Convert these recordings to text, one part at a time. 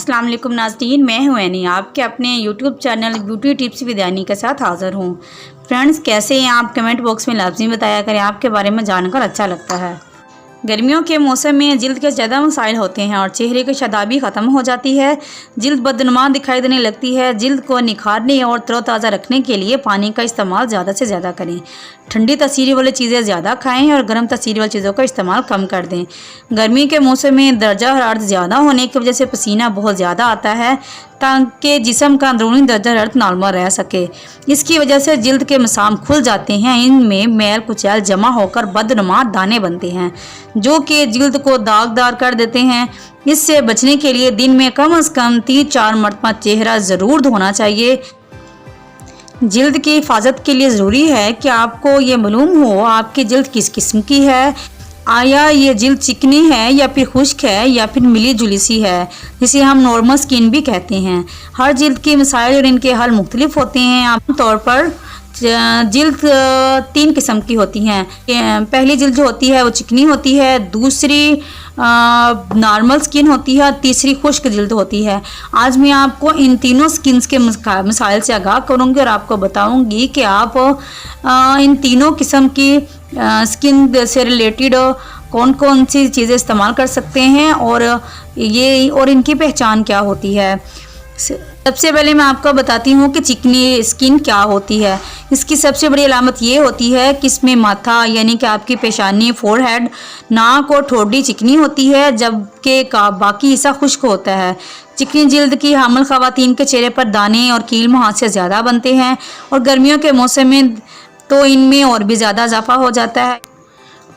अस्सलाम वालेकुम नाज़रीन, मैं हूँ एनी, आपके अपने YouTube channel beauty tips with any के साथ हाज़िर हूँ। फ्रेंड्स, कैसे हैं आप? कमेंट बॉक्स में लाज़मी बताया करें, आपके बारे में जानकर अच्छा लगता है। गर्मियों के मौसम में जिल्द के ज़्यादा मसाइल होते हैं और चेहरे की शादाबी ख़त्म हो जाती है। जिल्द बदनुमा दिखाई देने लगती है। जिल्द को निखारने और तरोताज़ा रखने के लिए पानी का इस्तेमाल ज़्यादा से ज़्यादा करें। ठंडी तसीर वाली चीज़ें ज़्यादा खाएं और गर्म तसीर वाली चीज़ों का इस्तेमाल कम कर दें। गर्मी के मौसम में दर्जा हरारत ज़्यादा होने की वजह से पसीना बहुत ज़्यादा आता है, ताकि जिस्म का अंदरूनी दर्जा हरारत नॉर्मल रह सके। इसकी वजह से जिल्द के मसाम खुल जाते हैं। इनमें मैल कुचैल जमा होकर बदनुमा दाने बनते हैं, जो कि जिल्द को दागदार कर देते हैं। इससे बचने के लिए दिन में कम से कम 3-4 मरतबा चेहरा ज़रूर धोना चाहिए। जिल्द की हिफाजत के लिए ज़रूरी है कि आपको ये मालूम हो आपकी जिल्द किस किस्म की है। आया ये जिल्द चिकनी है या फिर खुश्क है या फिर मिली जुली सी है, जिसे हम नॉर्मल स्किन भी कहते हैं। हर जिल्द के मसाइल और इनके हल मुख्तलिफ होते हैं। आमतौर पर जिल्द 3 किस्म की होती हैं। पहली जिल्द जो होती है वो चिकनी होती है, दूसरी नॉर्मल स्किन होती है, तीसरी खुश्क जिल्द होती है। आज मैं आपको इन तीनों स्किन्स के मसाइल से आगाह करूंगी और आपको बताऊंगी कि आप इन तीनों किस्म की स्किन से रिलेटेड कौन कौन सी चीज़ें इस्तेमाल कर सकते हैं और इनकी पहचान क्या होती है। सबसे पहले मैं आपको बताती हूँ कि चिकनी स्किन क्या होती है। इसकी सबसे बड़ी अलामत ये होती है कि इसमें माथा यानी कि आपकी पेशानी, फोरहेड, नाक और ठोड़ी चिकनी होती है, जबकि बाकी हिस्सा खुश्क होता है। चिकनी जिल्द की हामिल ख़वातीन के चेहरे पर दाने और कील मुहासे ज़्यादा बनते हैं और गर्मियों के मौसम में तो इनमें और भी ज़्यादा इजाफा हो जाता है।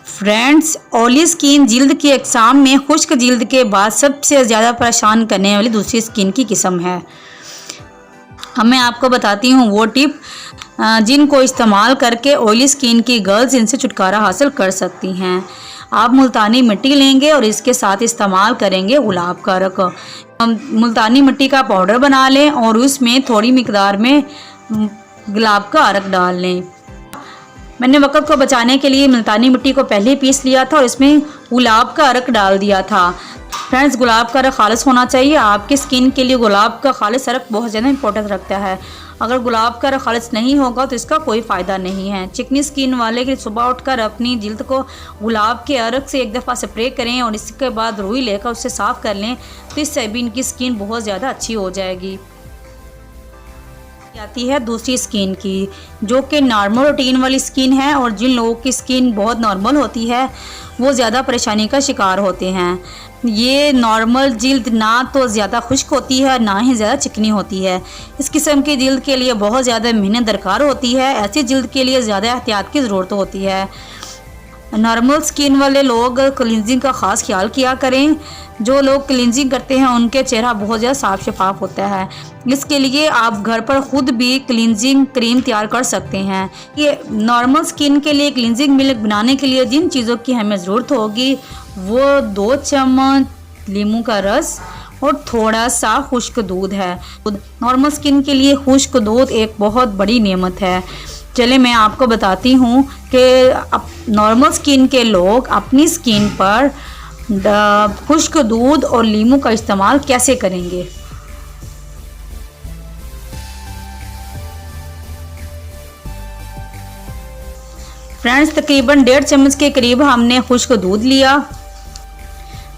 फ्रेंड्स, ऑयली स्किन जिल्द की अक़साम में खुश्क जिल्द के बाद सबसे ज़्यादा परेशान करने वाली दूसरी स्किन की किस्म है। मैं आपको बताती हूँ वो टिप जिनको इस्तेमाल करके ऑयली स्किन की गर्ल्स इनसे छुटकारा हासिल कर सकती हैं। आप मुल्तानी मिट्टी लेंगे और इसके साथ इस्तेमाल करेंगे गुलाब का अरक। मुल्तानी मिट्टी का पाउडर बना लें और उसमें थोड़ी मिकदार में गुलाब का अरक डाल लें। मैंने वक़्त को बचाने के लिए मुल्तानी मिट्टी को पहले ही पीस लिया था और इसमें गुलाब का अरक डाल दिया था। फ्रेंड्स, गुलाब का अरक खालिस होना चाहिए। आपकी स्किन के लिए गुलाब का खालिस अरक बहुत ज़्यादा इंपॉर्टेंस रखता है। अगर गुलाब का अरक खालिस नहीं होगा तो इसका कोई फ़ायदा नहीं है। चिकनी स्किन वाले की सुबह उठकर अपनी जिल्द को गुलाब के अरक से एक दफ़ा स्प्रे करें और इसके बाद रुई लेकर उससे साफ़ कर लें, तो इससे भी इनकी स्किन बहुत ज़्यादा अच्छी हो जाएगी। आती है दूसरी स्किन की, जो कि नॉर्मल रूटीन वाली स्किन है और जिन लोगों की स्किन बहुत नॉर्मल होती है वो ज़्यादा परेशानी का शिकार होते हैं। ये नॉर्मल जिल्द ना तो ज़्यादा खुश्क होती है ना ही ज़्यादा चिकनी होती है। इस किस्म की जिल्द के लिए बहुत ज़्यादा मेहनत दरकार होती है। ऐसी जिल्द के लिए ज़्यादा एहतियात की ज़रूरत होती है। नॉर्मल स्किन वाले लोग क्लींजिंग का ख़ास ख्याल किया करें। जो लोग क्लींजिंग करते हैं उनके चेहरा बहुत ज़्यादा साफ शफाफ होता है। इसके लिए आप घर पर ख़ुद भी क्लींजिंग क्रीम तैयार कर सकते हैं। ये नॉर्मल स्किन के लिए क्लींजिंग मिल्क बनाने के लिए जिन चीज़ों की हमें ज़रूरत होगी वो 2 चम्मच लीमू का रस और थोड़ा सा खुश्क दूध है। नॉर्मल स्किन के लिए खुश्क दूध एक बहुत बड़ी नेमत है। चले मैं आपको बताती हूँ कि नॉर्मल स्किन के लोग अपनी स्किन पर खुश्क दूध और लीमू का इस्तेमाल कैसे करेंगे। फ्रेंड्स, तकरीबन 1.5 चम्मच के करीब हमने खुश्क दूध लिया।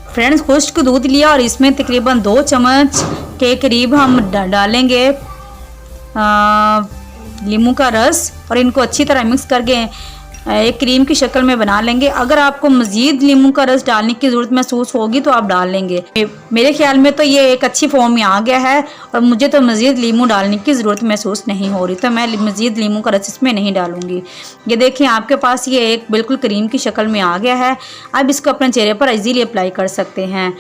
फ्रेंड्स, खुश्क दूध लिया और इसमें तकरीबन 2 चम्मच के करीब हम डालेंगे लीमू का रस और इनको अच्छी तरह मिक्स करके एक क्रीम की शक्ल में बना लेंगे। अगर आपको मज़ीद लीमू का रस डालने की ज़रूरत महसूस होगी तो आप डाल लेंगे। मेरे ख्याल में तो ये एक अच्छी फॉर्म में आ गया है और मुझे तो मज़ीद लीमू डालने की ज़रूरत महसूस नहीं हो रही, तो मैं मज़ीद लीमू का रस इसमें नहीं डालूँगी। ये देखिए, आपके पास ये एक बिल्कुल क्रीम की शक्ल में आ गया है। अब इसको अपने चेहरे पर ईजीली अप्लाई कर सकते हैं।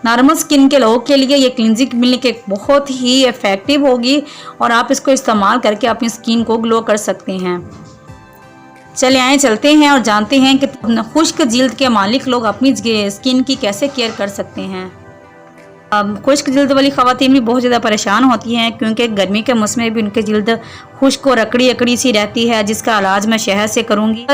नॉर्मल स्किन के लोगों के लिए ये क्लींजिंग मिल्क एक बहुत ही इफ़ेक्टिव होगी और आप इसको इस्तेमाल करके अपनी स्किन को ग्लो कर सकते हैं। चले आए चलते हैं और जानते हैं कि खुश्क जिल्द के मालिक लोग अपनी स्किन की कैसे केयर कर सकते हैं। खुश्क जिल्द वाली ख़वातीन भी बहुत ज़्यादा परेशान होती हैं क्योंकि गर्मी के मौसम में भी उनकी जिल्द खुश्क और अकड़ी अकड़ी सी रहती है, जिसका इलाज मैं शहद से करूँगी।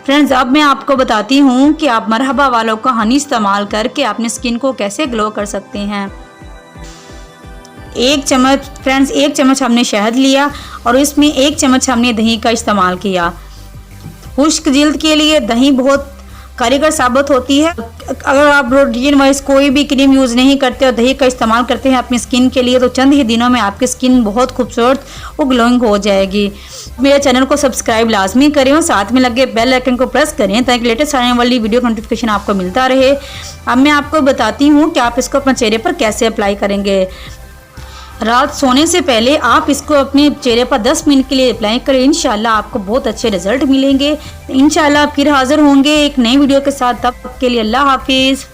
फ्रेंड्स, अब मैं आपको बताती हूँ कि आप मरहबा वालों का हनी इस्तेमाल करके अपनी स्किन को कैसे ग्लो कर सकते हैं। 1 चम्मच फ्रेंड्स 1 चम्मच हमने शहद लिया और इसमें 1 चम्मच हमने दही का इस्तेमाल किया। खुश्क जिल्द के लिए दही बहुत कारगर साबित होती है। अगर आप रूटीन वाइज कोई भी क्रीम यूज़ नहीं करते और दही का इस्तेमाल करते हैं अपनी स्किन के लिए, तो चंद ही दिनों में आपकी स्किन बहुत खूबसूरत और ग्लोइंग हो जाएगी। मेरे चैनल को सब्सक्राइब लाजमी करें और साथ में लगे बेल आइकन को प्रेस करें ताकि लेटेस्ट आने वाली वीडियो नोटिफिकेशन आपको मिलता रहे। अब मैं आपको बताती हूँ कि आप इसको अपने चेहरे पर कैसे अप्लाई करेंगे। रात सोने से पहले आप इसको अपने चेहरे पर 10 मिनट के लिए अप्लाई करें। इंशाल्लाह आपको बहुत अच्छे रिजल्ट मिलेंगे। इंशाल्लाह फिर हाजिर होंगे एक नई वीडियो के साथ। तब तक के लिए अल्लाह हाफिज़।